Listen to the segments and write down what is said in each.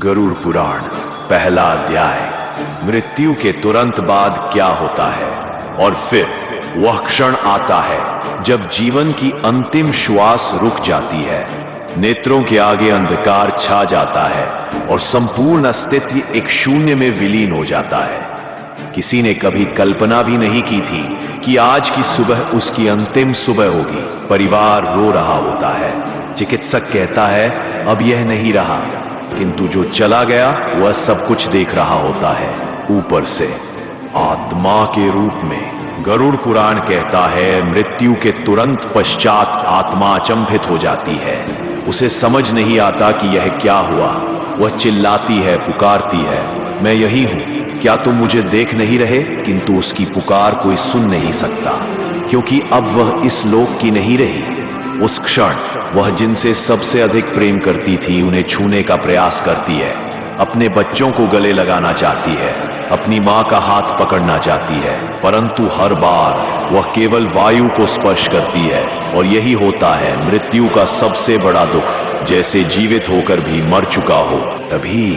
गरुड़ पुराण पहला अध्याय। मृत्यु के तुरंत बाद क्या होता है और फिर वह क्षण आता है जब जीवन की अंतिम श्वास रुक जाती है, नेत्रों के आगे अंधकार छा जाता है और संपूर्ण अस्तित्व एक शून्य में विलीन हो जाता है। किसी ने कभी कल्पना भी नहीं की थी कि आज की सुबह उसकी अंतिम सुबह होगी। परिवार रो रहा होता है, चिकित्सक कहता है अब यह नहीं रहा, किंतु जो चला गया वह सब कुछ देख रहा होता है ऊपर से, आत्मा के रूप में। गरुड़ पुराण कहता है मृत्यु के तुरंत पश्चात आत्मा अचंभित हो जाती है। उसे समझ नहीं आता कि यह क्या हुआ। वह चिल्लाती है, पुकारती है, मैं यही हूं, क्या तुम मुझे देख नहीं रहे? किंतु उसकी पुकार कोई सुन नहीं सकता, क्योंकि अब वह इस लोक की नहीं रही। उस क्षण वह जिनसे सबसे अधिक प्रेम करती थी उन्हें छूने का प्रयास करती है, अपने बच्चों को गले लगाना चाहती है, अपनी मां का हाथ पकड़ना चाहती है, परंतु हर बार वह केवल वायु को स्पर्श करती है। और यही होता है मृत्यु का सबसे बड़ा दुख, जैसे जीवित होकर भी मर चुका हो। तभी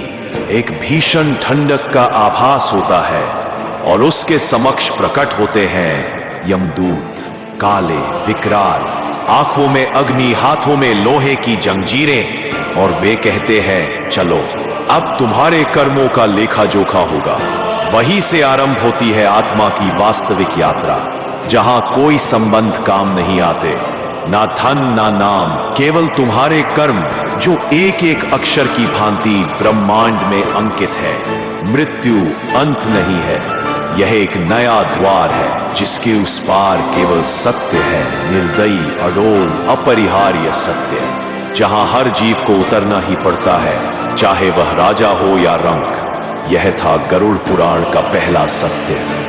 एक भीषण ठंडक का आभास होता है और उसके समक्ष प्रकट होते हैं यमदूत, काले, विकराल, आंखों में अग्नि, हाथों में लोहे की जंजीरें, और वे कहते हैं चलो अब तुम्हारे कर्मों का लेखा जोखा होगा। वहीं से आरंभ होती है आत्मा की वास्तविक यात्रा, जहां कोई संबंध काम नहीं आते, ना धन ना नाम, केवल तुम्हारे कर्म जो एक एक अक्षर की भांति ब्रह्मांड में अंकित है। मृत्यु अंत नहीं है, यह एक नया द्वार है जिसके उस पार केवल सत्य है, निर्दयी, अडोल, अपरिहार्य सत्य, जहां हर जीव को उतरना ही पड़ता है, चाहे वह राजा हो या रंक। यह था गरुड़ पुराण का पहला सत्य।